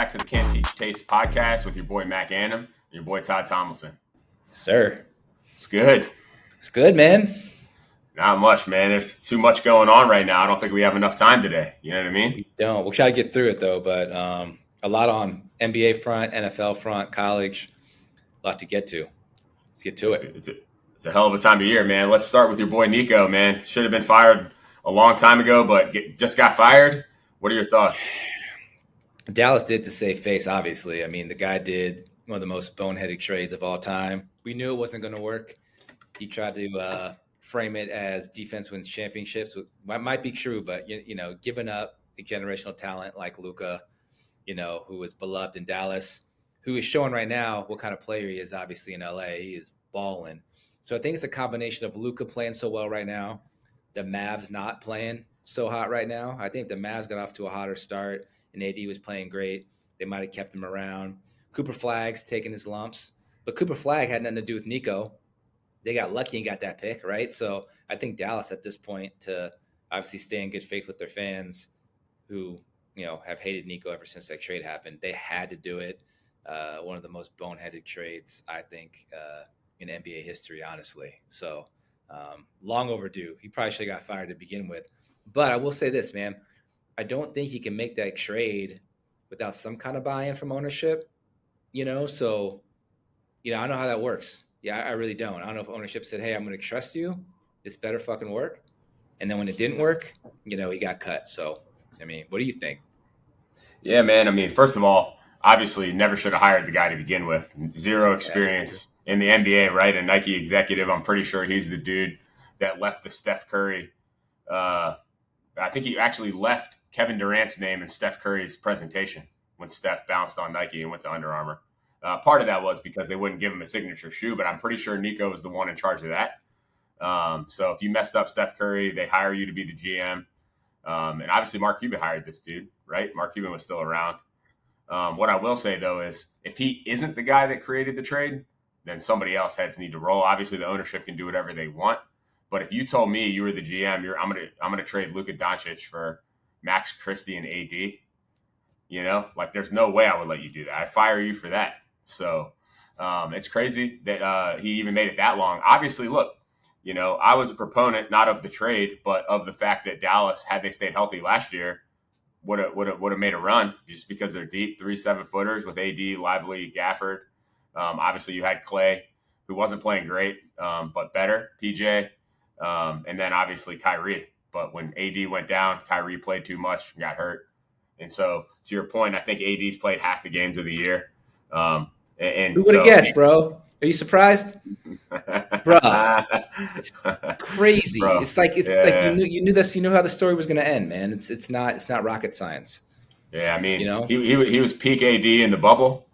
back to the Can't Teach Taste podcast with your boy Mac Annam and your boy Todd Tomlinson. Sir. It's good. It's good, man. Not much, man. There's too much going on right now. I don't think we have enough time today. You know what I mean? We don't. We'll try to get through it, though. But a lot on NBA front, NFL front, college. A lot to get to. Let's get to it. It's a hell of a time of year, man. Let's start with your boy Nico, man. Should have been fired a long time ago, but just got fired. What are your thoughts? Dallas did to save face, obviously. I mean, the guy did one of the most boneheaded trades of all time. We knew it wasn't going to work. He tried to frame it as defense wins championships. Might be true, but, giving up a generational talent like Luka, who was beloved in Dallas, who is showing right now what kind of player he is, obviously, in LA. He is balling. So I think it's a combination of Luka playing so well right now, the Mavs not playing so hot right now. I think the Mavs got off to a hotter start, and AD was playing great. They might have kept him around. Cooper Flagg's taking his lumps. But Cooper Flagg had nothing to do with Nico. They got lucky and got that pick, right? So I think Dallas at this point, to obviously stay in good faith with their fans who, have hated Nico ever since that trade happened. They had to do it. One of the most boneheaded trades, I think, in NBA history, honestly. So long overdue. He probably should have got fired to begin with. But I will say this, man. I don't think he can make that trade without some kind of buy-in from ownership, So, I don't know how that works. Yeah, I really don't. I don't know if ownership said, hey, I'm going to trust you. This better fucking work. And then when it didn't work, he got cut. So, what do you think? Yeah, man. First of all, obviously never should have hired the guy to begin with. Zero experience in the NBA, right? A Nike executive. I'm pretty sure he's the dude that left the Steph Curry. I think he actually left Kevin Durant's name in Steph Curry's presentation when Steph bounced on Nike and went to Under Armour. Part of that was because they wouldn't give him a signature shoe, but I'm pretty sure Nico was the one in charge of that. So if you messed up Steph Curry, they hire you to be the GM. And obviously Mark Cuban hired this dude, right? Mark Cuban was still around. What I will say, though, is if he isn't the guy that created the trade, then somebody else has need to roll. Obviously, the ownership can do whatever they want. But if you told me you were the GM, I'm gonna trade Luka Doncic for Max Christie and AD, there's no way I would let you do that. I'd fire you for that. So it's crazy that he even made it that long. Obviously, look, I was a proponent not of the trade, but of the fact that Dallas, had they stayed healthy last year, would have made a run just because they're deep 3 7-footers with AD, Lively, Gafford. Obviously, you had Klay, who wasn't playing great, but better, PJ, and then obviously Kyrie. But when AD went down, Kyrie played too much and got hurt. And so, to your point, I think AD's played half the games of the year. Who would have guessed, bro? Are you surprised, bro? It's crazy. Bro. It's like you knew this. You knew how the story was going to end, man. It's not rocket science. Yeah, he was peak AD in the bubble,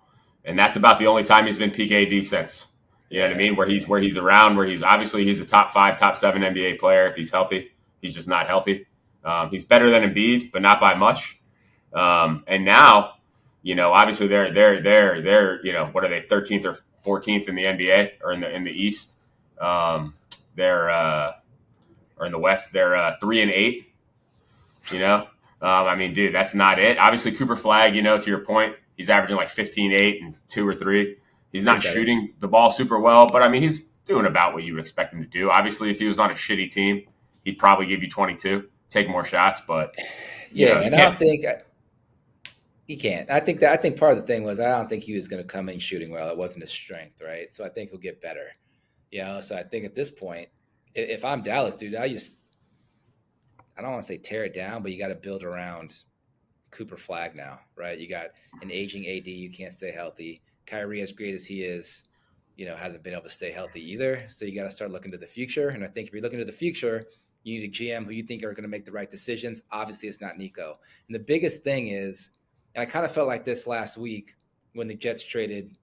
and that's about the only time he's been peak AD since. You know what I mean? Where he's around, where he's a top 5, top 7 NBA player if he's healthy. He's just not healthy. He's better than Embiid, but not by much. And now, obviously they're what are they, 13th or 14th in the NBA or in the East? Or in the West, they're 3-8. Dude, that's not it. Obviously Cooper Flagg, to your point, he's averaging like 15-8 and 2 or 3. He's not shooting the ball super well, but he's doing about what you would expect him to do. Obviously, if he was on a shitty team, he'd probably give you 22, take more shots, but I don't think he can't. I think part of the thing was I don't think he was going to come in shooting well. It wasn't his strength, right? So I think he'll get better. So I think at this point, if I'm Dallas, dude, I don't want to say tear it down, but you got to build around Cooper Flagg now, right? You got an aging AD, you can't stay healthy. Kyrie, as great as he is, hasn't been able to stay healthy either. So you got to start looking to the future. And I think if you're looking to the future, you need a GM who you think are going to make the right decisions. Obviously, it's not Nico. And the biggest thing is, and I kind of felt like this last week when the Jets traded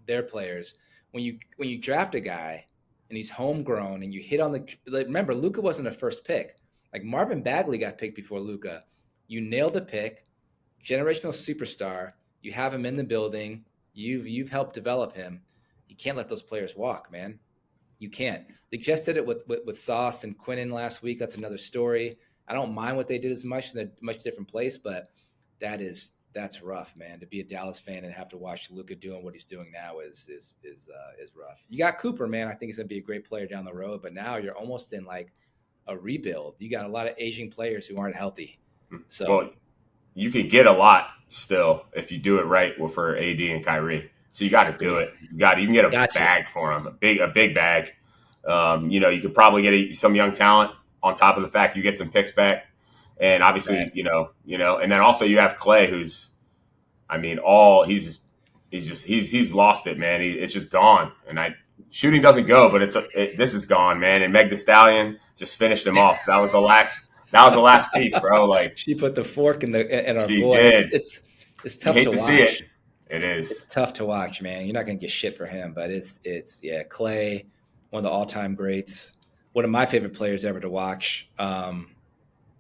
their players, when you draft a guy and he's homegrown and you hit on remember, Luka wasn't a first pick. Like Marvin Bagley got picked before Luka. You nailed the pick, generational superstar. You have him in the building. You've helped develop him. You can't let those players walk, man. You can't. They just did it with Sauce and Quinnen last week. That's another story. I don't mind what they did as much in a much different place, but that is that's rough, man. To be a Dallas fan and have to watch Luka doing what he's doing now is rough. You got Cooper, man. I think he's gonna be a great player down the road, but now you're almost in like a rebuild. You got a lot of aging players who aren't healthy. So well, you can get a lot still if you do it right for AD and Kyrie. So you got to do it. You can get a bag for them, a big bag. You could probably get some young talent on top of the fact you get some picks back, and obviously, right. And then also you have Klay, who's, I mean, he's lost it, man. It's just gone, and shooting doesn't go, but this is gone, man. And Meg Thee Stallion just finished him off. That was the last piece, bro. Like, she put the fork in our she boy. Did. It's tough to watch. See it. It is. It's tough to watch, man. You're not gonna get shit for him, but it's Klay, one of the all-time greats, one of my favorite players ever to watch.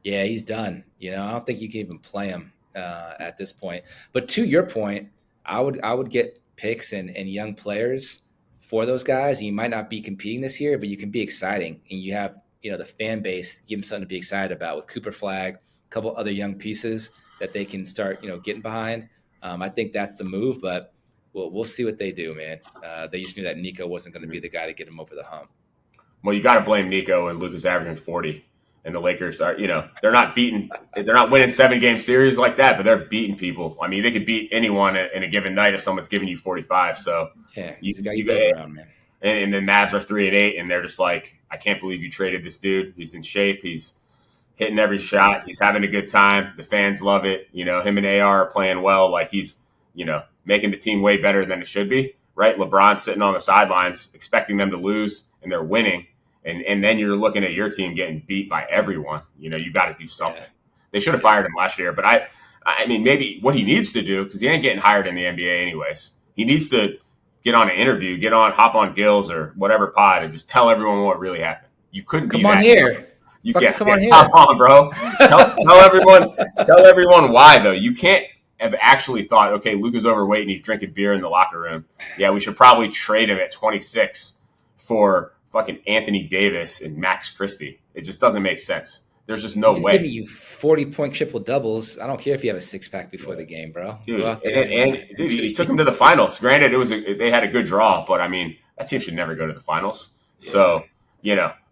He's done. I don't think you can even play him at this point. But to your point, I would get picks and young players for those guys. You might not be competing this year, but you can be exciting, and you have the fan base give them something to be excited about with Cooper, Flagg, a couple other young pieces that they can start getting behind. I think that's the move, but we'll see what they do, man. They just knew that Nico wasn't going to be the guy to get him over the hump. Well, you got to blame Nico and Luka's averaging 40, and the Lakers are, they're not winning 7-game series like that, but they're beating people. I mean, they could beat anyone in a given night if someone's giving you 45. So yeah, he's a guy you build around, man. And the Mavs are 3-8, and they're just like, I can't believe you traded this dude. He's in shape. He's hitting every shot. He's having a good time. The fans love it. Him and AR are playing well. Like, he's, making the team way better than it should be, right? LeBron's sitting on the sidelines expecting them to lose, and they're winning. And then you're looking at your team getting beat by everyone. You got to do something. Yeah. They should have fired him last year. But I mean, maybe what he needs to do, because he ain't getting hired in the NBA anyways, he needs to get on an interview, hop on Gills or whatever pod, and just tell everyone what really happened. You couldn't come on here. Come on here. Come on, bro. tell everyone why, though. You can't have actually thought, okay, Luka's overweight and he's drinking beer in the locker room. Yeah, we should probably trade him at 26 for fucking Anthony Davis and Max Christie. It just doesn't make sense. There's just no way. He's giving you 40-point triple doubles. I don't care if you have a six-pack before the game, bro. Dude, he took him to the finals. Granted, they had a good draw, but I mean, that team should never go to the finals. Yeah. So,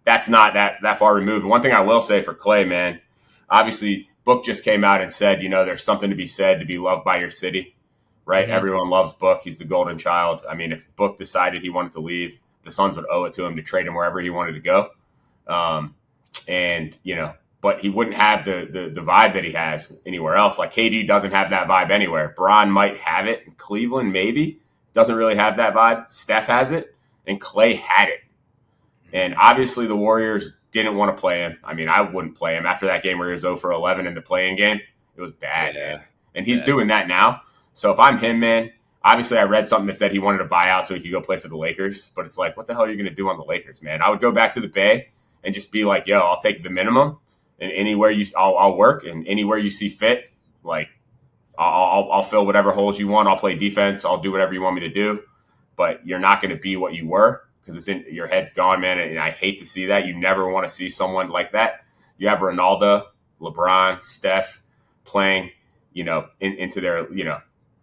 that's not that far removed. One thing I will say for Klay, man, obviously Book just came out and said, there's something to be said to be loved by your city, right? Mm-hmm. Everyone loves Book. He's the golden child. I mean, if Book decided he wanted to leave, the Suns would owe it to him to trade him wherever he wanted to go. But he wouldn't have the vibe that he has anywhere else. Like, KD doesn't have that vibe anywhere. Bron might have it in Cleveland, maybe. Doesn't really have that vibe. Steph has it, and Klay had it. And obviously the Warriors didn't want to play him. I mean, I wouldn't play him after that game where he was 0 for 11 in the play-in game. It was bad, man. And he's doing that now. So if I'm him, man, obviously I read something that said he wanted to buy out so he could go play for the Lakers. But it's like, what the hell are you going to do on the Lakers, man? I would go back to the Bay and just be like, yo, I'll take the minimum, and anywhere I'll work, and anywhere you see fit, like, I'll fill whatever holes you want. I'll play defense. I'll do whatever you want me to do. But you're not going to be what you were, because it's in your head's gone, man. And I hate to see that. You never want to see someone like that. You have Ronaldo, LeBron, Steph playing, into their,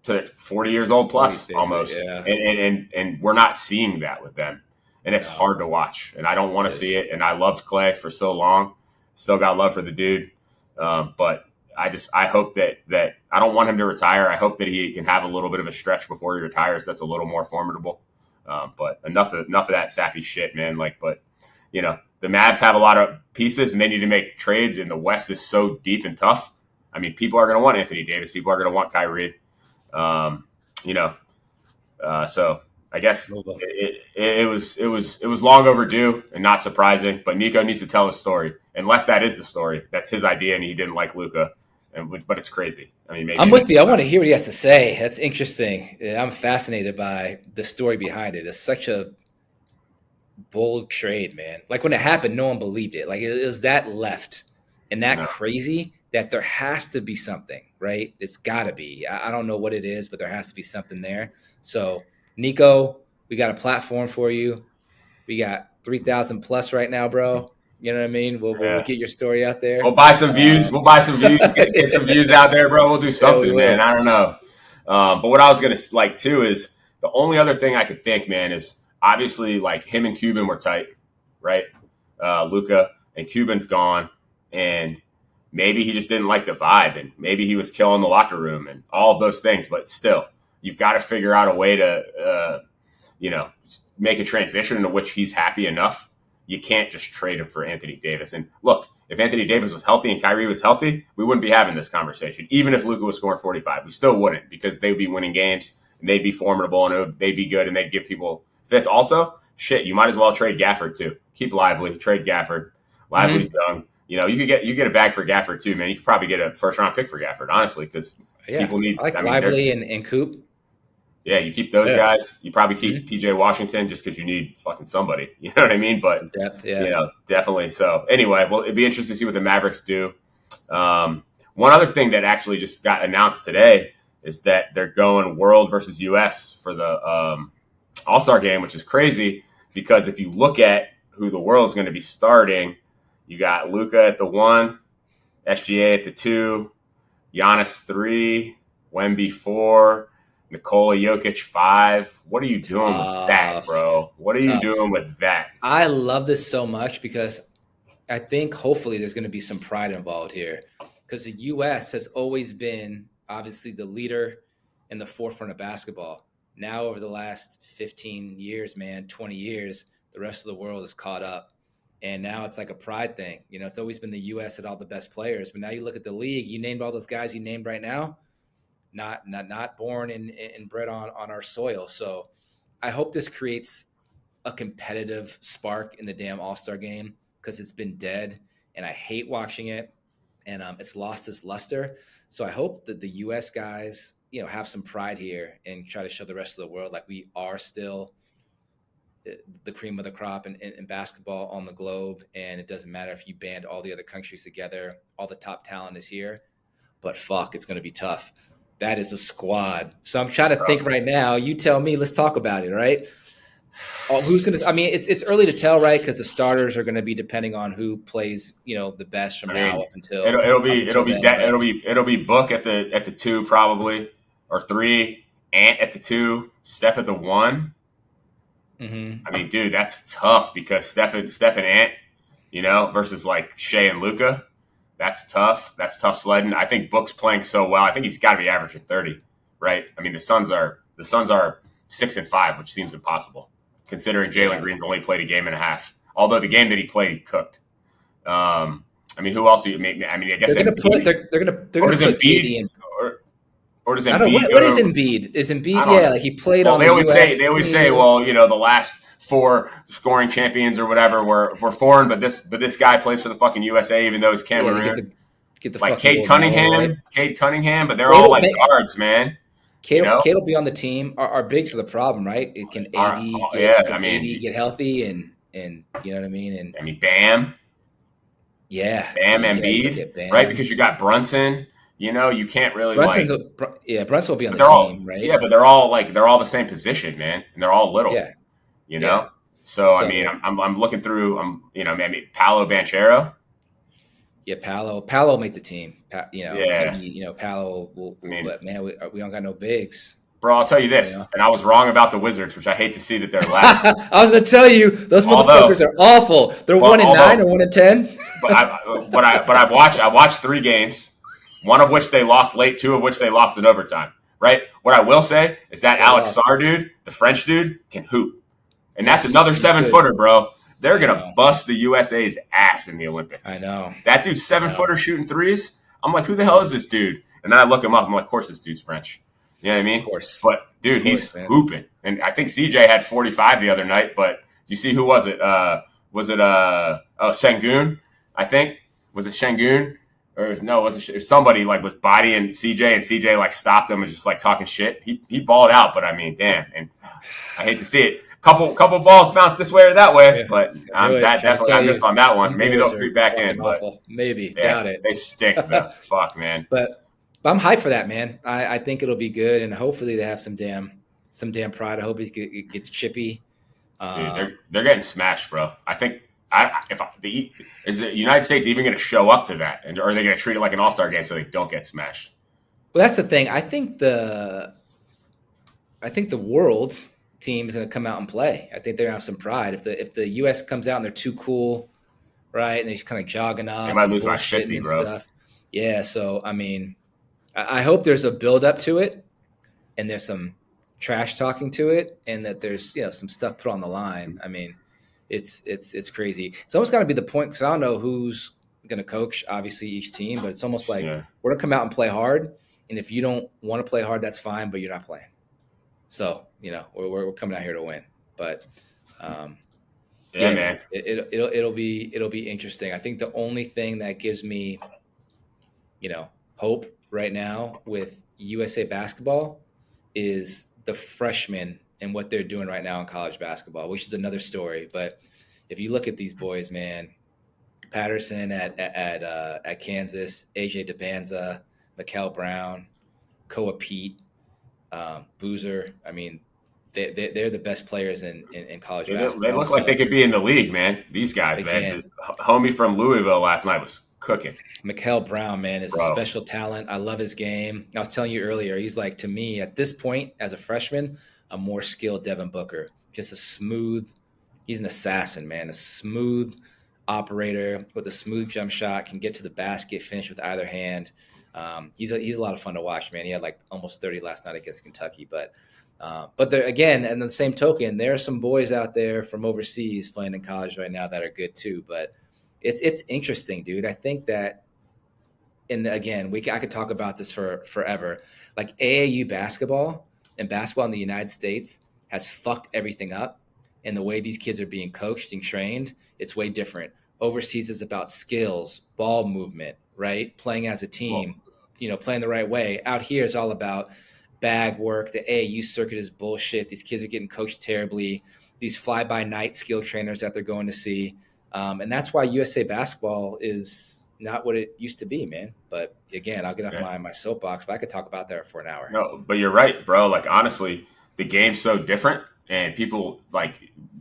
to 40 years old plus almost. Yeah. And we're not seeing that with them. And it's hard to watch. And I don't want to see it. And I loved Klay for so long. Still got love for the dude. But I hope that I don't want him to retire. I hope that he can have a little bit of a stretch before he retires that's a little more formidable. But enough of that sappy shit, man. The Mavs have a lot of pieces, and they need to make trades, and the West is so deep and tough. I mean, people are going to want Anthony Davis. People are going to want Kyrie. So I guess it was long overdue and not surprising. But Nico needs to tell his story, unless that is the story. That's his idea, and he didn't like Luka. But it's crazy. I mean, maybe I'm with you. I want to hear what he has to say. That's interesting. I'm fascinated by the story behind it. It's such a bold trade, man. Like, when it happened, no one believed it. Like, it was that left and that crazy that there has to be something, right? It's got to be. I don't know what it is, but there has to be something there. So, Nico, we got a platform for you. We got 3,000 plus right now, bro. You know what I mean? We'll Yeah. get your story out there. We'll buy some views. Get some views out there, bro. We'll do something, man. I don't know. But what I was gonna like too is the only other thing I could think, man, is obviously like him and Cuban were tight, right? Luka and Cuban's gone, and maybe he just didn't like the vibe, and maybe he was killing the locker room and all of those things. But still, you've got to figure out a way to, make a transition into which he's happy enough. You can't just trade him for Anthony Davis. And look, if Anthony Davis was healthy and Kyrie was healthy, we wouldn't be having this conversation. Even if Luka was scoring 45, we still wouldn't, because they would be winning games and they'd be formidable and they'd be good and they'd give people fits. Also, shit, you might as well trade Gafford too. Keep Lively, trade Gafford. Lively's young. You get a bag for Gafford too, man. You could probably get a first round pick for Gafford, honestly, because people need. I like Lively and Coop. Yeah, you keep those guys. You probably keep PJ Washington just because you need fucking somebody. You know what I mean? But definitely. So anyway, well, it'd be interesting to see what the Mavericks do. One other thing that actually just got announced today is that they're going World versus US for the All-Star game, which is crazy because if you look at who the World's going to be starting, you got Luka at the 1, SGA at the 2, Giannis 3, Wemby 4, Nikola Jokic 5. What are you doing with that, bro? What are you doing with that? I love this so much because I think hopefully there's going to be some pride involved here, because the U.S. has always been obviously the leader in the forefront of basketball. Now over the last 15 years, 20 years, the rest of the world is caught up. And now it's like a pride thing. It's always been the U.S. had all the best players. But now you look at the league, you named all those guys you named right now, not born and bred on our soil. So I hope this creates a competitive spark in the damn All-Star game, because it's been dead and I hate watching it, and it's lost its luster. So I hope that the U.S. guys, have some pride here and try to show the rest of the world like we are still the cream of the crop in basketball on the globe. And it doesn't matter if you band all the other countries together, all the top talent is here, but fuck, it's going to be tough. That is a squad. So I'm trying to think right now. You tell me. Let's talk about it, right? Who's going to – I mean, it's early to tell, right, because the starters are going to be depending on who plays, the best from now up until – It'll be Book at the 2 probably, or 3, Ant at the 2, Steph at the 1. Mm-hmm. I mean, dude, that's tough because Steph and Ant, versus like Shea and Luka. That's tough. That's tough sledding. I think Book's playing so well. I think he's got to be averaging 30, right? I mean, the Suns are 6-5, which seems impossible considering Jalen Green's only played a game and a half. Although the game that he played, he cooked. I mean, who else? I guess they're going to put Cade in. Or does Embiid? What is Embiid? Is Embiid? Like he played on. They always say, the last 4 scoring champions or whatever were foreign, but this guy plays for the fucking USA, even though he's Cameroon. Get the like Cade Cunningham, but they're all like guards, man. Cade will be on the team. Our bigs are the problem, right? It can AD get healthy and you know what I mean? And I mean, Bam. Yeah. Bam, Embiid, right? Because you got Brunson. You can't really Brunson will be on the team, right? Yeah, but they're all the same position, man, and they're all little. Yeah. So I mean, I'm looking through. Paolo Banchero. Yeah, Paolo made the team. Paolo will. But man, we don't got no bigs. Bro, I'll tell you this, and I was wrong about the Wizards, which I hate to see that they're last. I was going to tell you, those motherfuckers are awful. They're 1-9 or 1-10. I watched 3 games. One of which they lost late, 2 of which they lost in overtime, right? What I will say is that Alex Sarr dude, the French dude, can hoop. And that's another 7-footer, bro. They're going to bust the USA's ass in the Olympics. I know. That dude's 7-footer shooting threes. I'm like, who the hell is this dude? And then I look him up. I'm like, of course this dude's French. You know what I mean? Of course. But, dude, he's hooping. And I think CJ had 45 the other night. But you see, who was it? Sengun, I think. Was it Sengun? Or it was somebody like was bodying CJ, and CJ like stopped him and just like talking shit. He balled out, but I mean, damn, and I hate to see it. Couple balls bounce this way or that way, but I missed on that one. Maybe they'll creep back in, but doubt it. They stink. Though. Fuck, man. But I'm hyped for that, man. I think it'll be good, and hopefully they have some damn pride. I hope he gets chippy. Dude, they're getting smashed, bro. I think Is the United States even going to show up to that, and or are they going to treat it like an all-star game so they don't get smashed? Well, that's the thing. I think the world team is going to come out and play. I think they're going to have some pride. If the U.S. comes out and they're too cool, right, and they're just kind of jogging up, they might lose by bullshitting 50, and bro. stuff. Yeah, so I mean, I hope there's a build up to it, and there's some trash talking to it, and that there's some stuff put on the line. I mean, it's crazy. It's almost got to be the point, because I don't know who's going to coach, obviously, each team, but it's almost like we're going to come out and play hard, and if you don't want to play hard, that's fine, but you're not playing. So we're coming out here to win. But man, it'll be interesting. I think the only thing that gives me hope right now with USA basketball is the freshmen and what they're doing right now in college basketball, which is another story. But if you look at these boys, man, Patterson at Kansas, AJ DeBanza, Mikal Brown, Koa Pete, Boozer. I mean, they're the best players in college basketball. They look like they could be in the league, man. These guys, man. Homie from Louisville last night was cooking. Mikal Brown, man, is a special talent. I love his game. I was telling you earlier, he's like, to me, at this point, as a freshman, a more skilled Devin Booker. Just he's an assassin, man. A smooth operator with a smooth jump shot, can get to the basket, finish with either hand. He's a lot of fun to watch, man. He had like almost 30 last night against Kentucky. But there again, and the same token, there are some boys out there from overseas playing in college right now that are good too. But it's interesting, dude. I think that, and again, I could talk about this for forever. Like AAU basketball and basketball in the United States has fucked everything up. And the way these kids are being coached and trained, it's way different. Overseas is about skills, ball movement, right? Playing as a team, playing the right way. Out here is all about bag work. The AAU circuit is bullshit. These kids are getting coached terribly. These fly-by-night skill trainers that they're going to see. And that's why USA basketball is not what it used to be, man. But again, I'll get off my soapbox, but I could talk about that for an hour. No, but you're right, bro. Like, honestly, the game's so different, and people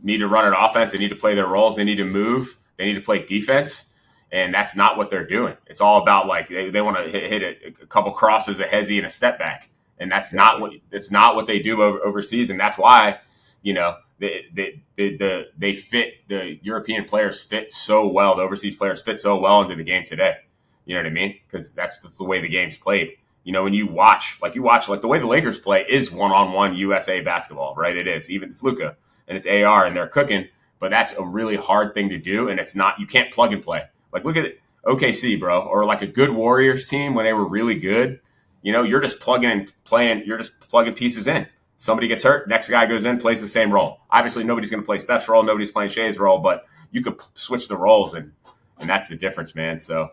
need to run an offense. They need to play their roles. They need to move. They need to play defense. And that's not what they're doing. It's all about they want to hit a couple crosses, a hezzy, and a step back. And that's not what they do overseas. And that's why, they fit, the European players fit so well. The overseas players fit so well into the game today. You know what I mean? Because that's just the way the game's played. When you watch the way the Lakers play is one-on-one USA basketball, right? It is. Even it's Luka and it's AR and they're cooking, but that's a really hard thing to do. And it's not, you can't plug and play. Like, look at it, OKC, bro, or like a good Warriors team when they were really good. You're just plugging and playing. You're just plugging pieces in. Somebody gets hurt, next guy goes in, plays the same role. Obviously, nobody's going to play Steph's role. Nobody's playing Shea's role, but you could switch the roles, and that's the difference, man. So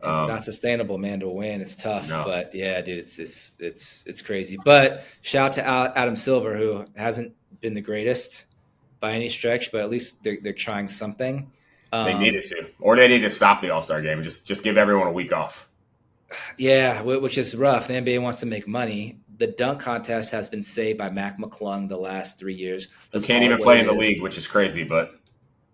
it's not sustainable, man, to win. It's tough, no. But yeah, dude, it's crazy. But shout out to Adam Silver, who hasn't been the greatest by any stretch, but at least they're trying something. They needed to, or they need to stop the All-Star game and just give everyone a week off. Yeah, which is rough. The NBA wants to make money. The dunk contest has been saved by Mac McClung the last 3 years. He can't even play in the league, which is crazy. But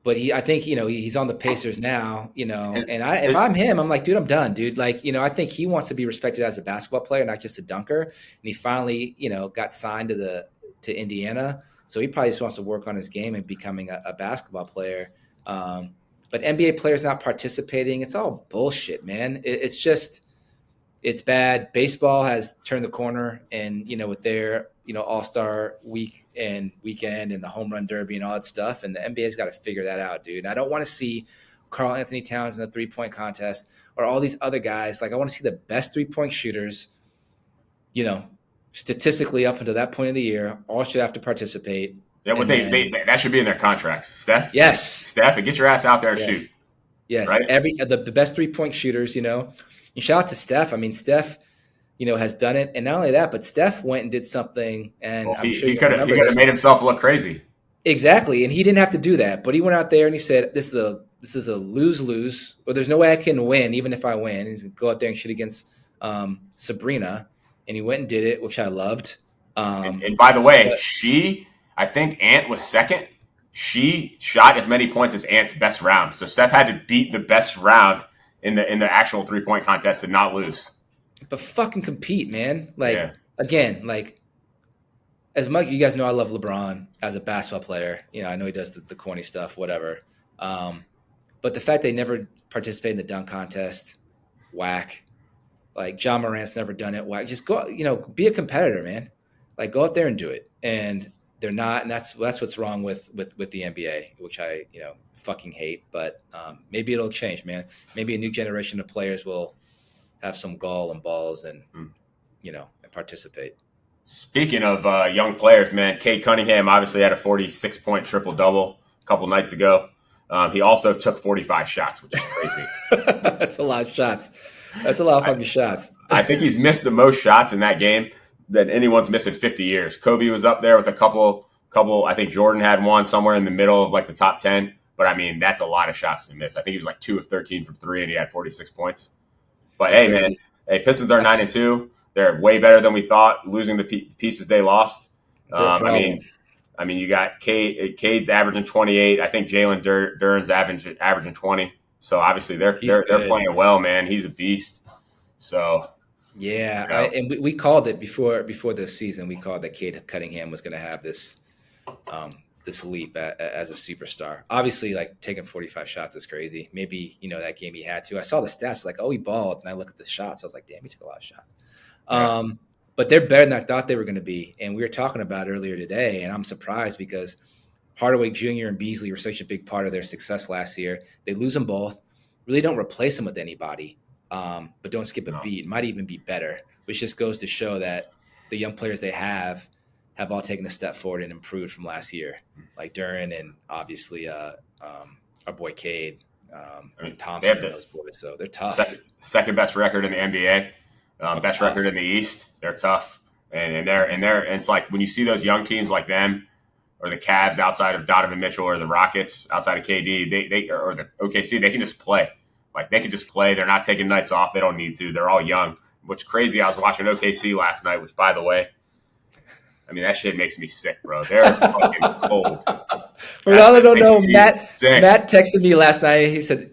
I think he's on the Pacers now. And if I'm him, I'm like, dude, I'm done, dude. Like, I think he wants to be respected as a basketball player, not just a dunker. And he finally, got signed to Indiana, so he probably just wants to work on his game and becoming a basketball player. But NBA players not participating, it's all bullshit, man. It's bad. Baseball has turned the corner, and with their All-Star week and weekend and the home run derby and all that stuff, and the NBA's got to figure that out, dude. I don't want to see Karl Anthony Towns in the 3-point contest or all these other guys. Like, I want to see the best 3-point shooters. Statistically up until that point of the year, all should have to participate. Yeah, but they that should be in their contracts. Steph, yes, Steph, and get your ass out there and shoot. Yes, right? The best 3-point shooters, And shout out to Steph. I mean, Steph, has done it, and not only that, but Steph went and did something, and I'm sure he could have made himself look crazy. Exactly, and he didn't have to do that, but he went out there and he said, "This is a lose-lose, or there's no way I can win, even if I win." And he's gonna go out there and shoot against Sabrina, and he went and did it, which I loved. And by the way, I think Ant was second she shot as many points as Ant's best round. So Steph had to beat the best round in the actual 3-point contest to not lose. But fucking compete, man. Like, again, like, as much, you guys know I love LeBron as a basketball player. You know, I know he does the corny stuff, whatever. But the fact they never participate in the dunk contest, whack. Like, John Morant's never done it, whack. Just go, be a competitor, man. Like, go out there and do it. And they're not, and that's what's wrong with the NBA, which I, fucking hate. But maybe it'll change, man. Maybe a new generation of players will have some gall and balls and, and participate. Speaking of young players, man, Cade Cunningham obviously had a 46-point triple-double a couple nights ago. He also took 45 shots, which is crazy. That's a lot of shots. That's a lot of fucking shots. I think he's missed the most shots in that game that anyone's missed in 50 years. Kobe was up there with a couple. I think Jordan had one somewhere in the middle of like the top 10. But, I mean, that's a lot of shots to miss. I think he was like 2 of 13 from 3, and he had 46 points. But, that's crazy. Man, Pistons are 9-2. They're way better than we thought, losing the pieces they lost. I mean, you got Cade's averaging 28. I think Jalen Duren's averaging 20. So obviously they're playing well, man. He's a beast. So yeah, and we called it before the season. We called that Cade Cunningham was going to have this leap as a superstar. Obviously, like, taking 45 shots is crazy. Maybe that game he had to. I saw the stats like, he balled, and I look at the shots. I was like, damn, he took a lot of shots. Yeah. But they're better than I thought they were going to be. And we were talking about it earlier today, and I'm surprised because Hardaway Jr. and Beasley were such a big part of their success last year. They lose them both, really don't replace them with anybody, but don't skip a beat. Might even be better, which just goes to show that the young players they have all taken a step forward and improved from last year, like Duren and obviously our boy Cade, Thompson, and those boys. So they're tough. Second best record in the NBA. Best record in the East. They're tough, and it's like when you see those young teams like them, or the Cavs outside of Donovan Mitchell, or the Rockets outside of KD, they or the OKC, they can just play. Like, they can just play. They're not taking nights off. They don't need to. They're all young. Which crazy. I was watching OKC last night, which, by the way, I mean, that shit makes me sick, bro. They're fucking cold. For all that don't know, Matt texted me last night. He said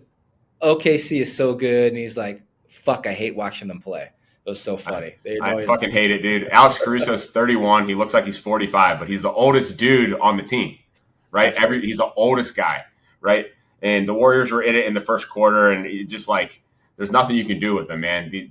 OKC is so good, and he's like, "Fuck, I hate watching them play." It was so funny. I fucking hate it, dude. Alex Caruso's 31. He looks like he's 45, but he's the oldest dude on the team, right? He's the oldest guy, right? And the Warriors were in it in the first quarter, and it's just like there's nothing you can do with them, man. The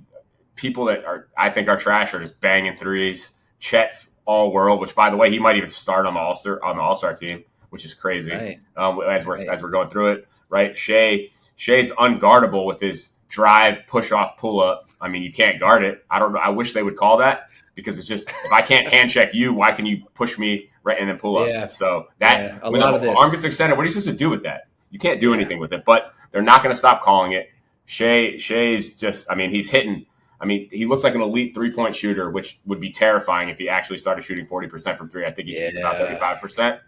people that I think are trash are just banging threes. Chet's all world, which, by the way, he might even start on the All-Star team, which is crazy. Right. As we're going through it, right? Shea's unguardable with his drive, push off, pull up. I mean, you can't guard it. I don't know. I wish they would call that, because it's just, if I can't hand check you, why can you push me right and then pull up? Yeah. So that when the arm gets extended, what are you supposed to do with that? You can't do anything with it. But they're not going to stop calling it. Shea's just, I mean, he's hitting. I mean, he looks like an elite 3-point shooter, which would be terrifying if he actually started shooting 40% from 3. I think he shoots about 35%.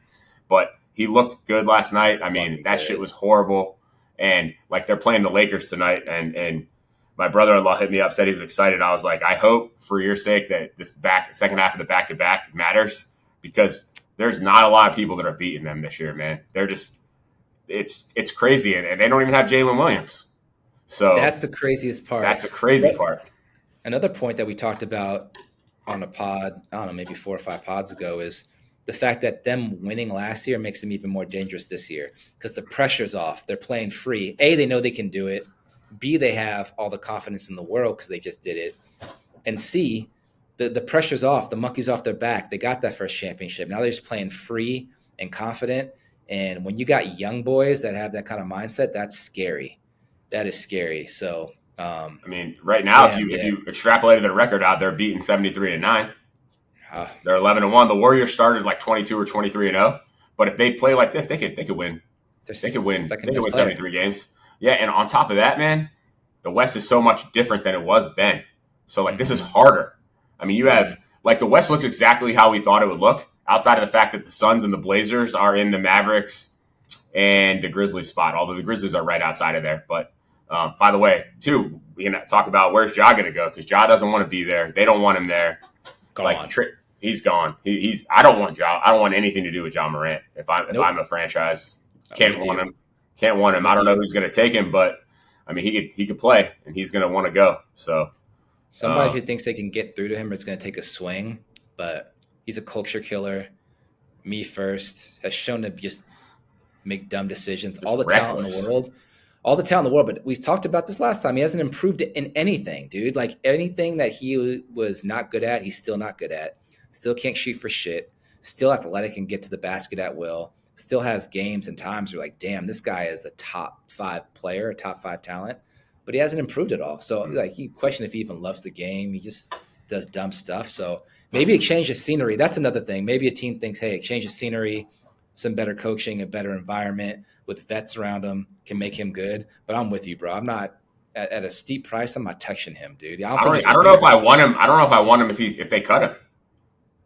But he looked good last night. I mean, that shit was horrible. And like, they're playing the Lakers tonight, and my brother-in-law hit me up, said he was excited. I was like, I hope for your sake that this second half of the back-to-back matters, because there's not a lot of people that are beating them this year, man. They're just it's crazy, and they don't even have Jalen Williams. So that's the craziest part. That's the crazy part. Another point that we talked about on a pod, I don't know, maybe 4 or 5 pods ago, is the fact that them winning last year makes them even more dangerous this year, because the pressure's off. They're playing free. A, they know they can do it. B, they have all the confidence in the world because they just did it. And C, the pressure's off. The monkey's off their back. They got that first championship. Now they're just playing free and confident. And when you got young boys that have that kind of mindset, that's scary. That is scary. So, I mean, right now, if you extrapolated their record out, they're beating 73-9. They're 11-1. The Warriors started like 22 or 23-0. But if they play like this, they could win. They could win 73 games. Yeah, and on top of that, man, the West is so much different than it was then. So, like, this is harder. I mean, you have, like, the West looks exactly how we thought it would look, outside of the fact that the Suns and the Blazers are in the Mavericks and the Grizzlies spot, although the Grizzlies are right outside of there. But, by the way, too, we can talk about where's Ja going to go, because Ja doesn't want to be there. They don't want him there. he's gone. He's. I don't want Ja. I don't want anything to do with Ja Morant. If I'm a franchise, can't want him. Can't want him. I don't know who's going to take him, but I mean, he could play, and he's going to want to go. So somebody who thinks they can get through to him is going to take a swing, but he's a culture killer. Me first has shown to just make dumb decisions. All the talent in the world. All the talent in the world, but we talked about this last time. He hasn't improved in anything, dude. Like anything that he was not good at, he's still not good at. Still can't shoot for shit. Still athletic and get to the basket at will. Still has games and times where like, damn, this guy is a top 5 player, a top 5 talent, but he hasn't improved at all. So like you question if he even loves the game. He just does dumb stuff. So maybe a change of scenery. That's another thing. Maybe a team thinks, hey, a change of scenery, some better coaching, a better environment with vets around him can make him good. But I'm with you, bro. I'm not at a steep price. I'm not touching him, dude. I don't know if I want him. I don't know if I want him if they cut him.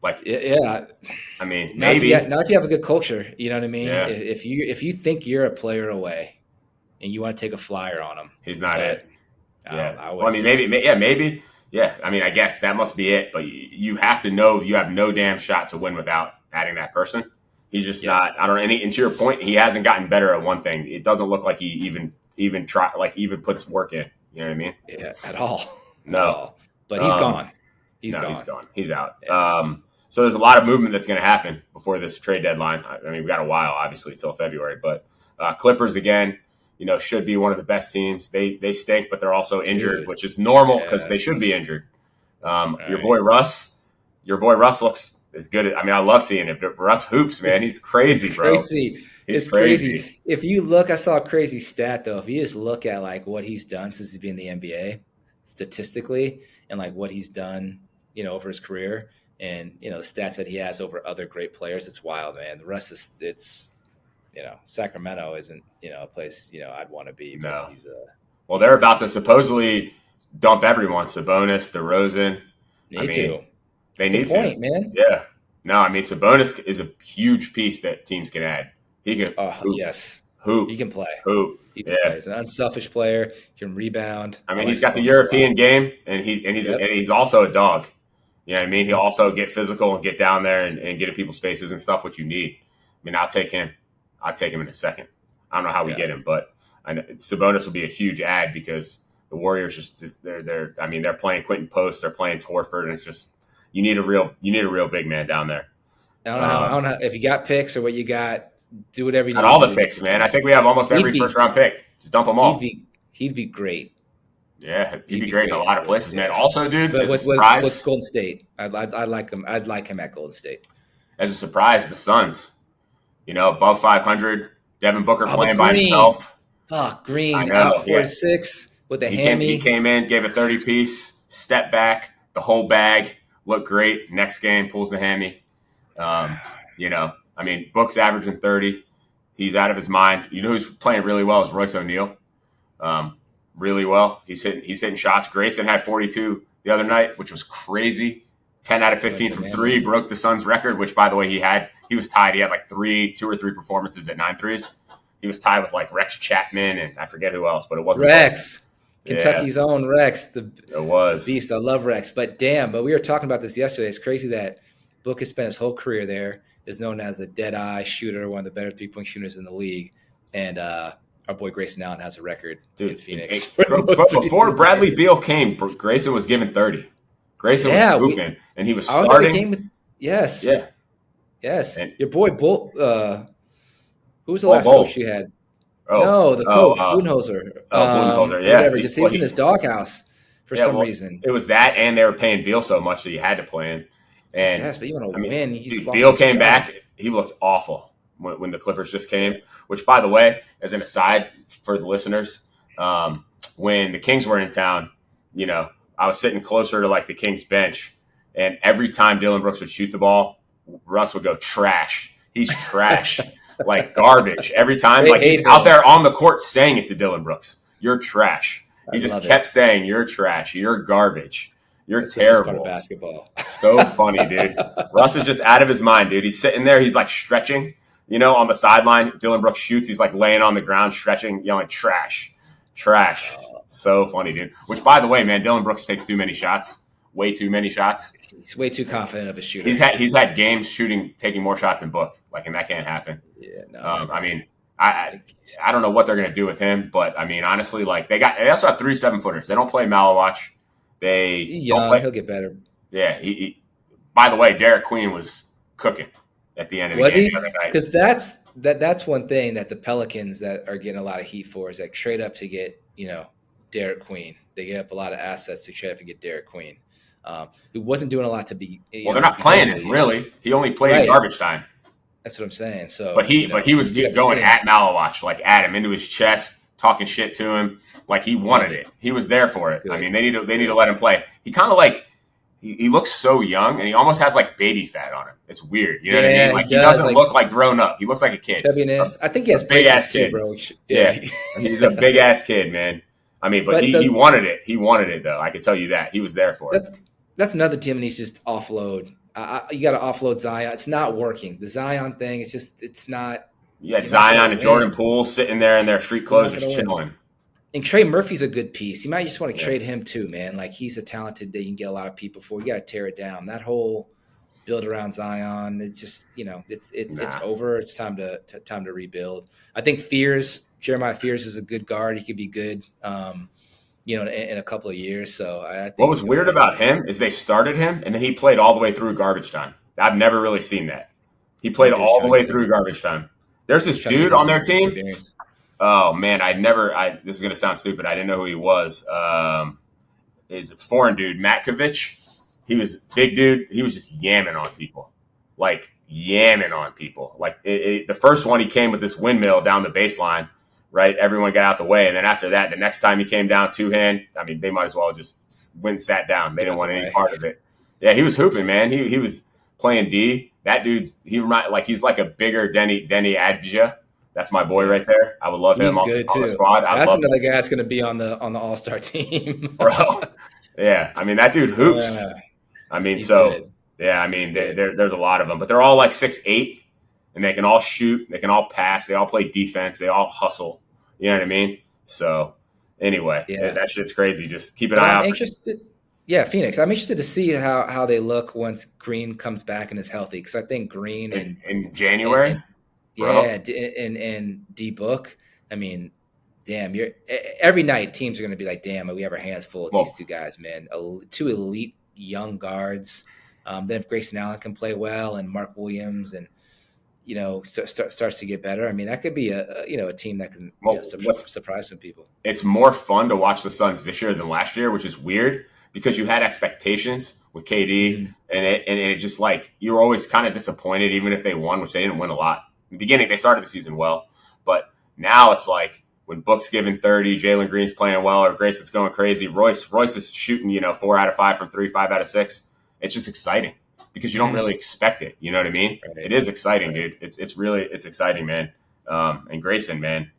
Like, yeah. I mean, maybe not if you have a good culture. You know what I mean? Yeah. If you think you're a player away and you want to take a flyer on him, he's not it. Yeah. Well, I mean, maybe. Yeah. I mean, I guess that must be it. But you have to know you have no damn shot to win without adding that person. He's just not. I don't know. And to your point, he hasn't gotten better at one thing. It doesn't look like he even try even puts work in. You know what I mean? Yeah, at all. No. At all. But he's gone. He's gone. He's out. Yeah. So there's a lot of movement that's going to happen before this trade deadline. I mean, we've got a while, obviously, till February. But Clippers again, should be one of the best teams. They stink, but they're also injured, which is normal because they should be injured. Your boy Russ looks. Is good. I mean, I love seeing it. Russ hoops, man. He's crazy, bro. It's crazy. If you look, I saw a crazy stat though. If you just look at like what he's done since he's been in the NBA, statistically, and like what he's done, over his career, and the stats that he has over other great players, it's wild, man. The rest is Sacramento isn't a place I'd want to be. No. Well, they're about to supposedly dump everyone. Sabonis, DeRozan. Too. They need to, man. Yeah. No, I mean, Sabonis is a huge piece that teams can add. He can hoop. He can play. Hoop. He can play. He's an unselfish player. He can rebound. I mean, he's got the European game, and he's also a dog. You know what I mean? He'll also get physical and get down there and get in people's faces and stuff, what you need. I mean, I'll take him. I'll take him in a second. I don't know how we get him, but I know Sabonis will be a huge add because the Warriors they're playing Quentin Post, they're playing Horford, and it's just you need a real big man down there. I don't know if you got picks or what you got. Do whatever you need. Not all the picks, man. I think we have almost every first round pick. Just dump them all. He'd be great. Yeah, he'd be great in a lot of places, man. Also, dude, but as a surprise, with Golden State, I'd like him. I'd like him at Golden State. As a surprise, the Suns, above 500. Devin Booker playing by himself. Fuck, Green out 4-6 with the hammy. He came in, gave a 30-piece, step back, the whole bag, looked great. Next game, pulls the hammy. Book's averaging 30. He's out of his mind. You know who's playing really well is Royce O'Neal. Really well. He's hitting shots. Grayson had 42 the other night, which was crazy. 10 out of 15 from 3, broke the Suns record, which, by the way, he was tied. He had like 2 or 3 performances at 9 threes. He was tied with like Rex Chapman and I forget who else, but it wasn't Rex. Kentucky's own Rex. It was. Beast. I love Rex. But damn, we were talking about this yesterday. It's crazy that Book has spent his whole career there, is known as a dead-eye shooter, one of the better three-point shooters in the league. And our boy Grayson Allen has a record in Phoenix. Before Bradley Beal came, Grayson was given 30. Grayson was hooping, and he was starting. Yes. Yeah. Yes. And your boy Bull. Who was the last coach you had? The coach, Budenholzer. Budenholzer, yeah. Whatever. He was in his doghouse for some reason. It was that, and they were paying Beal so much that you had to play him. And yes, but you want to win. Beal came back. He looked awful when the Clippers just came. Which, by the way, as an aside for the listeners, when the Kings were in town, I was sitting closer to like the Kings bench, and every time Dillon Brooks would shoot the ball, Russ would go trash. He's trash, like garbage. Every time, like he's out there on the court saying it to Dillon Brooks. You're trash. He just kept saying, "You're trash. You're garbage. You're terrible." Part of basketball. So funny, dude. Russ is just out of his mind, dude. He's sitting there. He's like stretching, on the sideline. Dillon Brooks shoots. He's like laying on the ground, stretching, yelling, "Trash, trash." So funny, dude. Which, by the way, man, Dillon Brooks takes too many shots. Way too many shots. He's way too confident of a shooter. He's had games taking more shots than Book, and that can't happen. Yeah, no. I mean, I don't know what they're going to do with him, but I mean, honestly, they also have 3 7-footers. They don't play Malawatch. He's young. He'll get better. Yeah. By the way, Derek Queen was cooking at the end of the game. Was he? Because that's one thing that the Pelicans that are getting a lot of heat for is trade up to get Derek Queen. They get up a lot of assets to trade up and get Derek Queen, who wasn't doing a lot to be. Well, they're not playing him really. He only played in garbage time. That's what I'm saying. So, but he was going at Malawach, at him into his chest, talking shit to him, he wanted it. He was there for it. Good. I mean, they need to let him play. He kind of he looks so young, and he almost has baby fat on him. It's weird, you know what I mean? He doesn't look grown up. He looks like a kid. Chubbiness. I think he has big ass kid, bro. Yeah, he's a big ass kid, man. I mean, but he wanted it. He wanted it though. I can tell you that he was there for it. That's another team that needs to just offload. You got to offload Zion. It's not working. The Zion thing, it's not. Yeah, Zion and Jordan Poole sitting there in their street clothes just chilling. And Trey Murphy's a good piece. You might just want to trade him too, man. He's a talented that you can get a lot of people for. You got to tear it down. That whole build around Zion, it's just it's over. It's time to rebuild. I think Jeremiah Fears is a good guard. He could be good. In a couple of years. So I think what was weird about him is they started him and then he played all the way through garbage time. I've never really seen that. He played all the way through garbage time. There's this dude on their team. Oh man, this is gonna sound stupid. I didn't know who he was. Is a foreign dude, Matkovic. He was a big dude. He was just yamming on people. The first one he came with this windmill down the baseline. Right, everyone got out the way, and then after that, the next time he came down 2-hand, I mean, they might as well just went and sat down. They didn't want any part of it. Yeah, he was hooping, man. He was playing D. That dude, he's like a bigger Denny Advija. That's my boy right there. I would love him on the squad. That's another guy that's going to be on the All-Star team, bro. Yeah, I mean that dude hoops. Yeah. I mean, good. Yeah, I mean there's a lot of them, but they're all 6'8". And they can all shoot. They can all pass. They all play defense. They all hustle. You know what I mean? So, anyway, that shit's crazy. Just keep an eye out. Phoenix. I'm interested to see how they look once Green comes back and is healthy. Because I think Green in January, and D Book. I mean, damn, every night teams are going to be like, damn, we have our hands full with these two guys, man. 2 elite young guards. Then if Grayson Allen can play well and Mark Williams and starts to get better. I mean, that could be a team that can surprise some people. It's more fun to watch the Suns this year than last year, which is weird because you had expectations with KD, and it just you were always kind of disappointed, even if they won, which they didn't win a lot. In the beginning, they started the season well, but now it's when Book's giving 30, Jalen Green's playing well, or Grayson's going crazy. Royce is shooting 4 out of 5 from 3, 5 out of 6. It's just exciting. Because you don't really expect it, you know what I mean? Right. It is exciting, dude. It's exciting, man. And Grayson, man.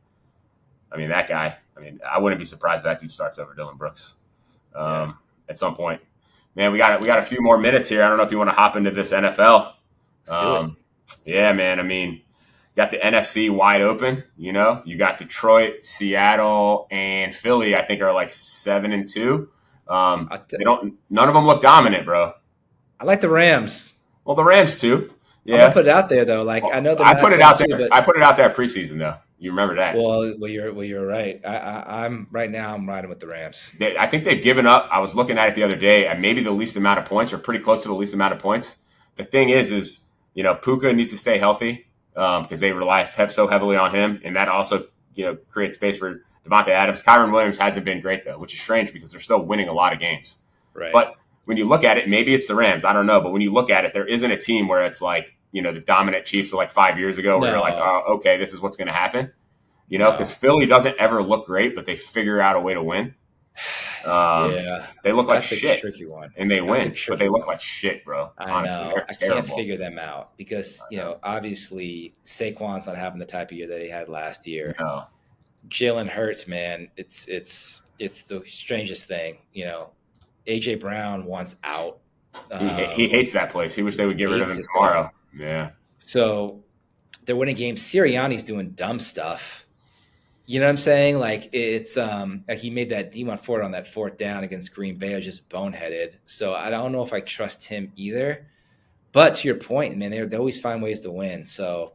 I mean, that guy. I mean, I wouldn't be surprised if that dude starts over Dillon Brooks at some point. Man, we got a few more minutes here. I don't know if you want to hop into this NFL. Let's do it. Yeah, man. I mean, you got the NFC wide open. You got Detroit, Seattle, and Philly. I think are 7-2. None of them look dominant, bro. I like the Rams. Well, the Rams too. Yeah, I'm gonna put it out there though. I know I put it out there. I put it out there preseason though. You remember that? Well, you're right. I'm right now. I'm riding with the Rams. I think they've given up. I was looking at it the other day, and maybe the least amount of points, or pretty close to the least amount of points. The thing is Puka needs to stay healthy because they rely so heavily on him, and that also creates space for Devontae Adams. Kyron Williams hasn't been great though, which is strange because they're still winning a lot of games. Right, but when you look at it, maybe it's the Rams. I don't know. But when you look at it, there isn't a team where it's the dominant Chiefs of 5 years ago where you're oh, okay, this is what's going to happen. Because Philly doesn't ever look great, but they figure out a way to win. They look like shit. That's a tricky one. And they win, but they look like shit, bro. Honestly, I know. I can't figure them out because, obviously Saquon's not having the type of year that he had last year. No. Jalen Hurts, man, it's the strangest thing, A.J. Brown wants out. He hates that place. He wish they would get rid of him tomorrow. Yeah. So they're winning games. Sirianni's doing dumb stuff. You know what I'm saying? Like it's like he made that Demon Ford on that fourth down against Green Bay was just boneheaded. So I don't know if I trust him either. But to your point, man, they always find ways to win. So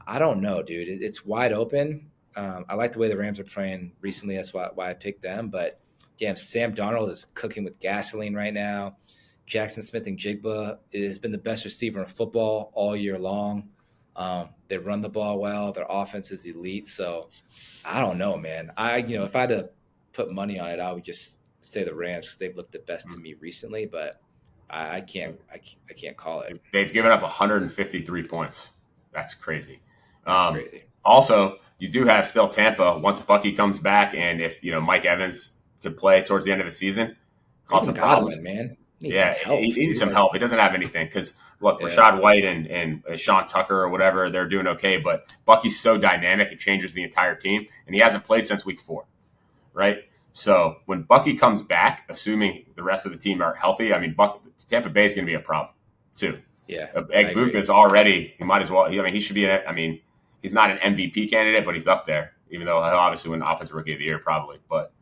I don't know, dude. It's wide open. I like the way the Rams are playing recently. That's why I picked them. But damn, Sam Darnold is cooking with gasoline right now. Jackson Smith and Jigba has been the best receiver in football all year long. They run the ball well. Their offense is elite. So I don't know, man. If I had to put money on it, I would just say the Rams because they've looked the best to me recently. But I can't call it. They've given up 153 points. That's crazy. That's crazy. Also, you do have still Tampa once Bucky comes back, and if Mike Evans could play towards the end of the season, cause some problems, man. He needs some help. He doesn't have anything because look, Rashad White and Sean Tucker or whatever, they're doing okay, but Bucky's so dynamic it changes the entire team, and he hasn't played since week 4, right? So when Bucky comes back, assuming the rest of the team are healthy, I mean, Tampa Bay is going to be a problem too. Yeah, Egbuka's already. He might as well. He should be. He's not an MVP candidate, but he's up there. Even though he'll obviously win Offensive Rookie of the Year probably. But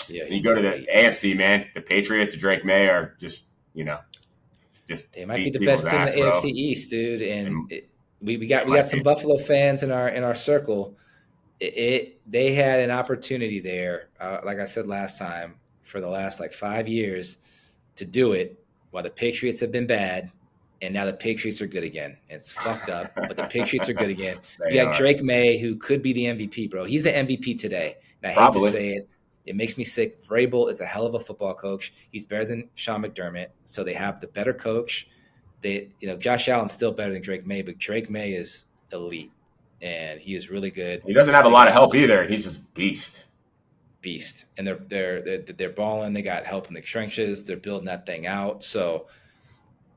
you go to the AFC, man. The Patriots, Drake May are just they might be the best team in the AFC East, dude. And we got some Buffalo fans in our circle. They had an opportunity there, like I said last time, for the last 5 years to do it while the Patriots have been bad, and now the Patriots are good again. It's fucked up, but the Patriots are good again. You got Drake May, who could be the MVP, bro. He's the MVP today. And I hate to say it. It makes me sick. Vrabel is a hell of a football coach. He's better than Sean McDermott, so they have the better coach. Josh Allen's still better than Drake May, but Drake May is elite, and he is really good. He doesn't have a lot of help either. He's just beast. And they're balling. They got help in the trenches. They're building that thing out. So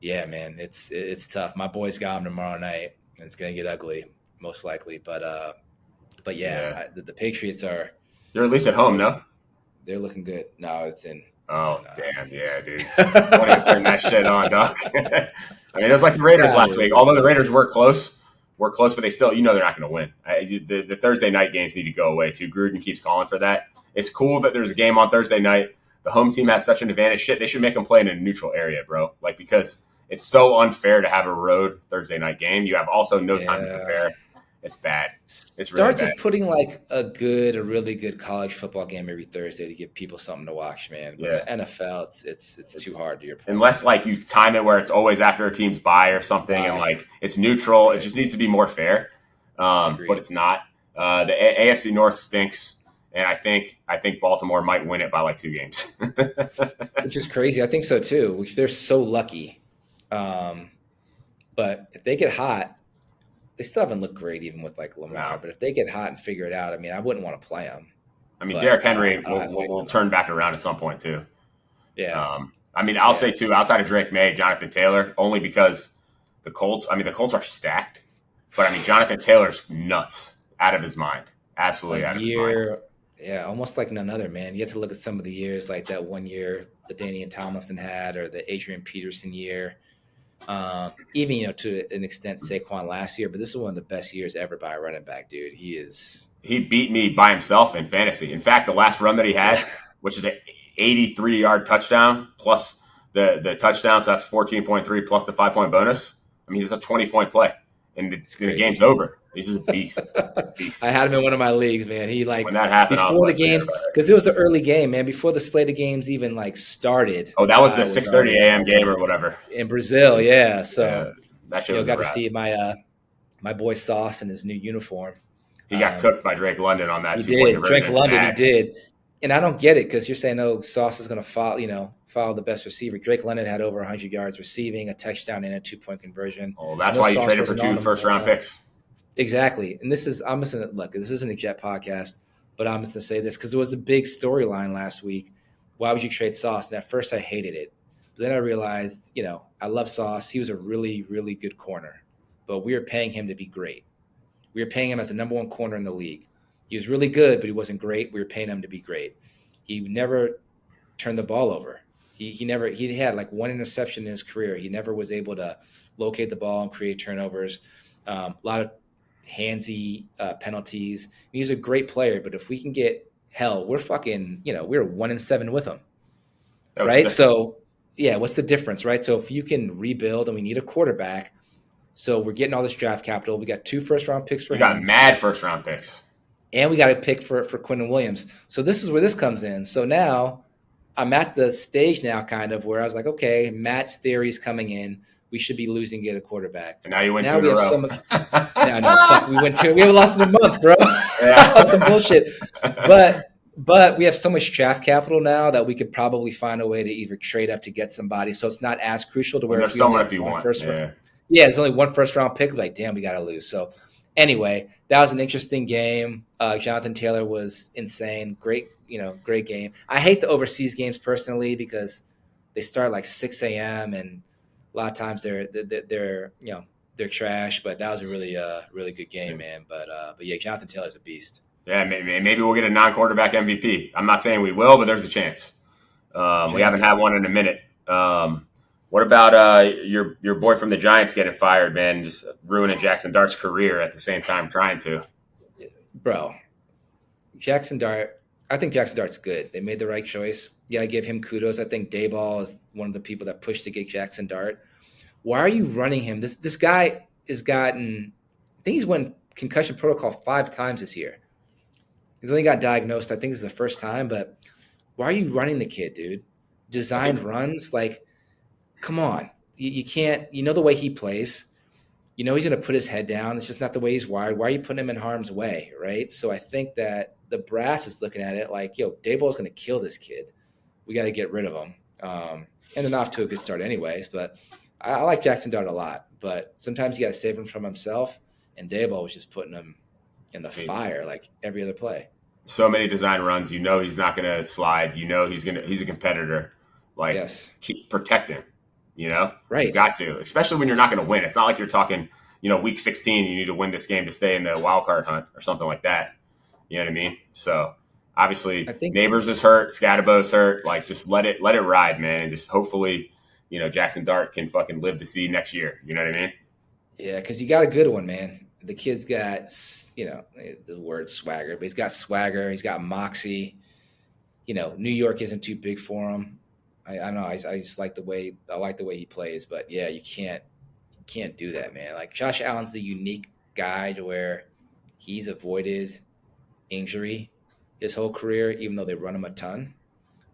yeah, man, it's tough. My boys got them tomorrow night, and it's gonna get ugly most likely. But yeah. The Patriots are. They're at least at home, no? They're looking good. No, it's in. Oh, damn. Yeah, dude. I want to turn that shit on, Doc. It was like the Raiders last week. Although the Raiders were close, but they still, they're not going to win. The Thursday night games need to go away, too. Gruden keeps calling for that. It's cool that there's a game on Thursday night. The home team has such an advantage. Shit, they should make them play in a neutral area, bro. Because it's so unfair to have a road Thursday night game. You have also no time to prepare. It's bad. It's really bad. Start just putting a really good college football game every Thursday to give people something to watch, man. But the NFL, it's too hard to your point. Unless you time it where it's always after a team's bye or something, and it's neutral. Right. It just needs to be more fair. But it's not. The AFC North stinks, and I think Baltimore might win it by 2 games. Which is crazy. I think so too. Which they're so lucky. But if they get hot. They still haven't looked great even with Lamar, but if they get hot and figure it out, I wouldn't want to play them. Derrick Henry will turn back around at some point too. Yeah. I'll say too, outside of Drake May, Jonathan Taylor, only because the Colts are stacked, but Jonathan Taylor's nuts, out of his mind, absolutely out of his mind. Yeah, almost like none other, man. You have to look at some of the years, like that one year that Danny and Tomlinson had, or the Adrian Peterson year. Even to an extent Saquon last year, but this is one of the best years ever by a running back, dude. He beat me by himself in fantasy. In fact, the last run that he had, which is an 83-yard touchdown plus the touchdown, so that's 14.3 plus the 5-point bonus. It's a 20-point play, and the game's over. He's just a beast. I had him in one of my leagues, man. When that happened, before the games, because it was an early game, man. Before the slate of games even started. Oh, that was the 6:30 a.m. game or whatever in Brazil. Yeah, so that shit was got to see my boy Sauce in his new uniform. He got cooked by Drake London on that. He did. Drake London, he did. And I don't get it because you're saying, Sauce is going to follow the best receiver. Drake London had over 100 yards receiving, a touchdown, and a 2-point conversion. Oh, that's why you traded for 2 first-round picks. Exactly. And this isn't a Jet podcast, but I'm just going to say this because it was a big storyline last week. Why would you trade Sauce? And at first I hated it. But then I realized, I love Sauce. He was a really, really good corner. But we were paying him to be great. We were paying him as the number 1 corner in the league. He was really good, but he wasn't great. We were paying him to be great. He never turned the ball over. He had 1 interception in his career. He never was able to locate the ball and create turnovers. A lot of handsy penalties. He's a great player, but if we can get we're fucking, we're 1-7 with him, right? So yeah, what's the difference, right? So if you can rebuild and we need a quarterback, so we're getting all this draft capital. We got 2 first-round picks for him. We got mad first-round picks. And we got a pick for Quinnen Williams. So this is where this comes in. So now I'm at the stage now kind of where I was like, okay, Matt's theory's coming in. We should be losing at a quarterback. And now you went 2 in a row. Fuck, we haven't lost in a month, bro. Yeah. That's some bullshit. But we have so much draft capital now that we could probably find a way to either trade up to get somebody. So it's not as crucial to where there's someone if you want. Yeah, it's only 1 first-round pick. Like, damn, we got to lose. So anyway, that was an interesting game. Jonathan Taylor was insane. Great game. I hate the overseas games personally because they start like 6 a.m. and a lot of times they're trash. But that was a really good game, man. But yeah, Jonathan Taylor's a beast. Yeah, maybe we'll get a non-quarterback MVP. I'm not saying we will, but there's a chance. We haven't had one in a minute. What about your boy from the Giants getting fired, man? Just ruining Jackson Dart's career at the same time trying to. Bro, Jackson Dart, I think Jackson Dart's good. They made the right choice. Yeah, I give him kudos. I think Daboll is one of the people that pushed to get Jackson Dart. Why are you running him? This guy has gotten, I think he's won concussion protocol 5 times this year. He's only got diagnosed, I think this is the first time, but why are you running the kid, dude? Designed runs, like, come on. You can't, the way he plays. He's going to put his head down. It's just not the way he's wired. Why are you putting him in harm's way, right? So I think that the brass is looking at it like, Daboll's going to kill this kid. We got to get rid of him. And they're not off to a good start anyways, but I like Jackson Dart a lot. But sometimes you got to save him from himself, and Daboll was just putting him in the fire like every other play. So many design runs, he's not going to slide. He's a competitor. Like, yes. Keep protecting. Right. You got to, especially when you're not going to win. It's not like you're talking, week 16, you need to win this game to stay in the wild card hunt or something like that. You know what I mean? So obviously Neighbors is hurt, Scadabo's hurt. Like, just let it ride, man. And just hopefully, Jackson Dart can fucking live to see next year. You know what I mean? Yeah. Cause you got a good one, man. The kid's got, the word swagger, but he's got swagger. He's got moxie. New York isn't too big for him. I know. I just like the way he plays, but yeah, you can't do that, man. Like, Josh Allen's the unique guy to where he's avoided injury his whole career, even though they run him a ton.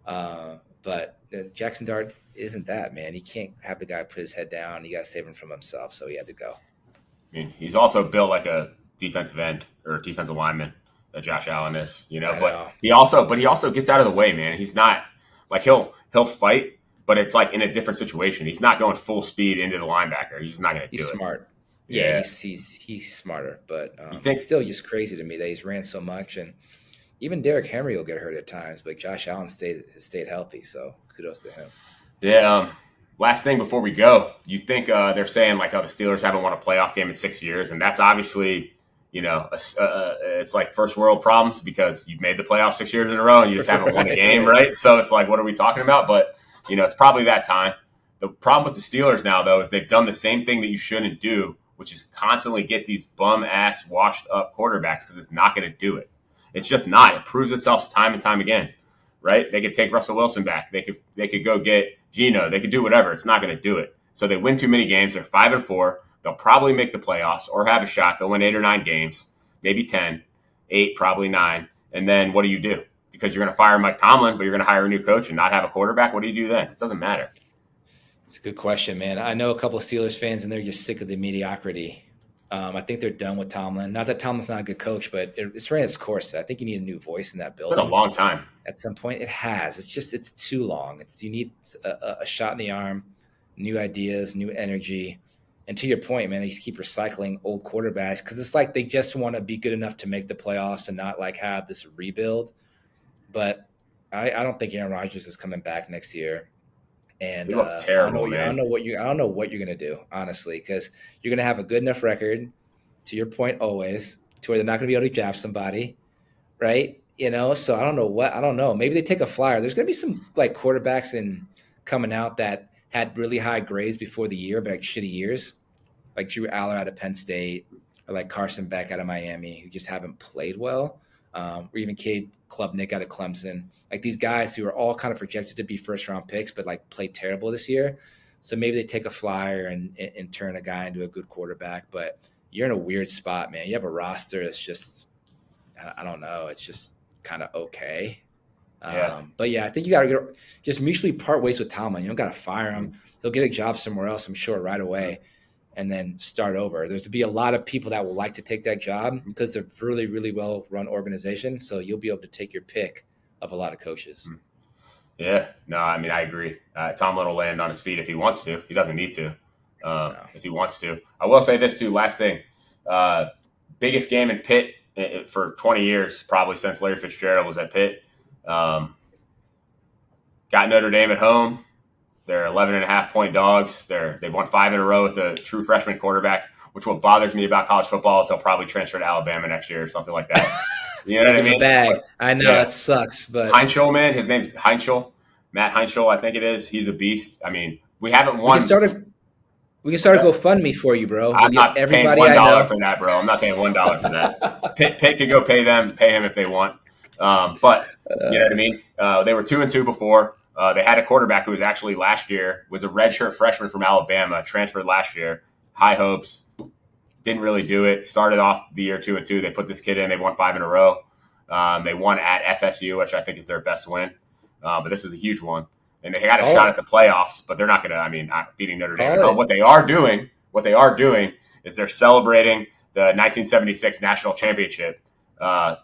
But Jackson Dart isn't that, man. He can't have the guy put his head down. You got to save him from himself, so he had to go. I mean, he's also built like a defensive end or defensive lineman that Josh Allen is, but he also gets out of the way, man. He's not like he'll fight, but it's like in a different situation. He's not going full speed into the linebacker. He's not going to do it. He's smart. Yeah. He's smarter, but it's still just crazy to me that he's ran so much. And even Derrick Henry will get hurt at times, but Josh Allen stayed healthy. So kudos to him. Yeah. Last thing before we go, you think they're saying like, the Steelers haven't won a playoff game in 6 years, and that's obviously, it's like first world problems because you've made the playoffs 6 years in a row and you just haven't won a game, right? So it's like, what are we talking about? But it's probably that time. The problem with the Steelers now, though, is they've done the same thing that you shouldn't do, which is constantly get these bum ass washed up quarterbacks because it's not going to do it. It's just not. It proves itself time and time again. Right? They could take Russell Wilson back. They could go get Geno. They could do whatever. It's not going to do it. So they win too many games. They're 5-4. They'll probably make the playoffs or have a shot. They'll win 8 or 9 games, maybe 10, 8, probably 9. And then what do you do? Because you're going to fire Mike Tomlin, but you're going to hire a new coach and not have a quarterback. What do you do then? It doesn't matter. It's a good question, man. I know a couple of Steelers fans, and they're just sick of the mediocrity. I think they're done with Tomlin. Not that Tomlin's not a good coach, but it's ran its course. I think you need a new voice in that building. It's been a long time. At some point, it has. It's too long. You need a shot in the arm, new ideas, new energy. And to your point, man, they just keep recycling old quarterbacks because it's like they just want to be good enough to make the playoffs and not like have this rebuild. But I don't think Aaron Rodgers is coming back next year. And he looks terrible, man. I don't know what you're gonna do, honestly, because you're gonna have a good enough record, to your point, always, to where they're not gonna be able to draft somebody, right? So I don't know. Maybe they take a flyer. There's gonna be some like quarterbacks coming out that had really high grades before the year, but like shitty years, like Drew Aller out of Penn State, or like Carson Beck out of Miami, who just haven't played well, or even Cade Klubnik out of Clemson. Like these guys who are all kind of projected to be first-round picks, but like played terrible this year. So maybe they take a flyer and turn a guy into a good quarterback. But you're in a weird spot, man. You have a roster that's just, I don't know, it's just kind of okay. But yeah, I think you got to just mutually part ways with Tomlin. You don't got to fire him. He'll get a job somewhere else, I'm sure, right away, and then start over. There's to be a lot of people that will like to take that job because they're really, really well-run organizations. So you'll be able to take your pick of a lot of coaches. Yeah, no, I mean, I agree. Tomlin will land on his feet if he wants to. He doesn't need to. If he wants to. I will say this too, last thing. Biggest game in Pitt for 20 years, probably since Larry Fitzgerald was at Pitt. Got Notre Dame at home. They're 11.5-point dogs. They've won 5 in a row with the true freshman quarterback, which what bothers me about college football is they'll probably transfer to Alabama next year or something like that. You know what I mean? Bag. I know that sucks, but Heinschel, man, his name's Heinschel. Matt Heinschel, I think it is. He's a beast. I mean, we haven't won. We can start a GoFundMe for you, bro. I'm not paying $1 for that, bro. I'm not paying $1 for that. Pitt could go pay him if they want. But you know what I mean? They were 2-2 before. They had a quarterback who was actually last year, was a redshirt freshman from Alabama, transferred last year. High hopes. Didn't really do it. Started off the year 2-2. They put this kid in. They won 5 in a row. They won at FSU, which I think is their best win. But this is a huge one. And they got a shot at the playoffs, but they're not going to, not beating Notre Dame. No, what they are doing is they're celebrating the 1976 national championship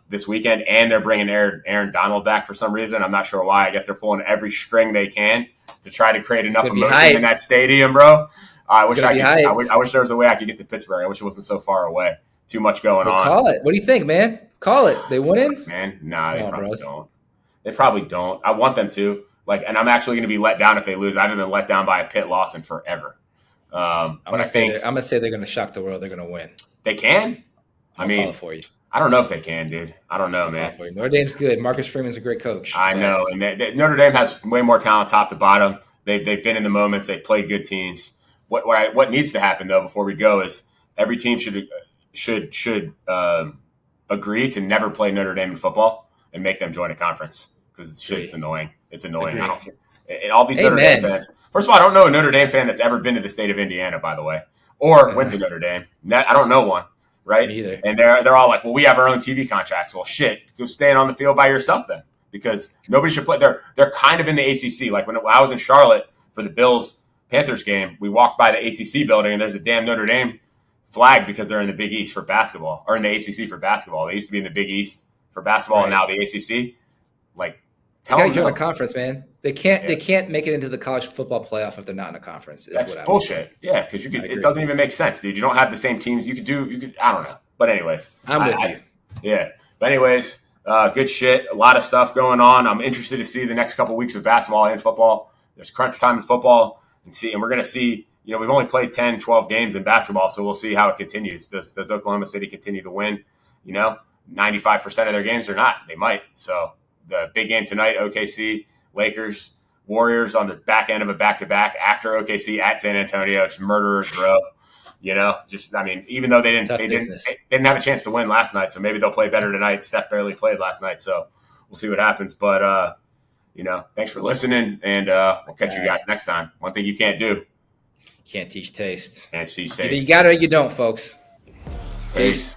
this weekend, and they're bringing Aaron Donald back for some reason. I'm not sure why. I guess they're pulling every string they can to try to create enough emotion in that stadium, bro. I wish there was a way I could get to Pittsburgh. I wish it wasn't so far away. Too much going on. Call it. What do you think, man? Call it. They winning? Man, nah, they probably don't. They probably don't. I want them to. And I'm actually going to be let down if they lose. I haven't been let down by a Pitt loss in forever. I'm going to say they're going to shock the world. They're going to win. They can? I'll call it for you. I don't know if they can, dude. I don't know, man. Notre Dame's good. Marcus Freeman's a great coach. I know. And Notre Dame has way more talent top to bottom. They've been in the moments. They've played good teams. What needs to happen, though, before we go is every team should agree to never play Notre Dame in football and make them join a conference because it's annoying. It's annoying. I don't care. And all these Notre Dame fans. First of all, I don't know a Notre Dame fan that's ever been to the state of Indiana, by the way, or went to Notre Dame. I don't know one, right? Me either. And they're all like, well, we have our own TV contracts. Well, shit, go stand on the field by yourself then, because nobody should play. They're kind of in the ACC. Like when I was in Charlotte for the Bills-Panthers game, we walked by the ACC building, and there's a damn Notre Dame flag because they're in the Big East for basketball, or in the ACC for basketball. They used to be in the Big East for basketball, and now the ACC. They got to join a conference, man. They can't. They can't make it into the college football playoff if they're not in a conference. That's bullshit. Yeah, because it doesn't even make sense, dude. You don't have the same teams. You could. I don't know. But anyways, I'm with you. Yeah. But anyways, good shit. A lot of stuff going on. I'm interested to see the next couple weeks of basketball and football. There's crunch time in football, and we're gonna see. We've only played 10, 12 games in basketball, so we'll see how it continues. Does Oklahoma City continue to win? 95% of their games or not? They might. So. The big game tonight, OKC, Lakers, Warriors on the back end of a back-to-back after OKC at San Antonio. It's murderers row. Even though they didn't have a chance to win last night, so maybe they'll play better tonight. Steph barely played last night, so we'll see what happens. But, thanks for listening, and we'll catch you guys next time. One thing you can't do. Can't teach taste. Can't teach taste. Either you got it or you don't, folks. Peace.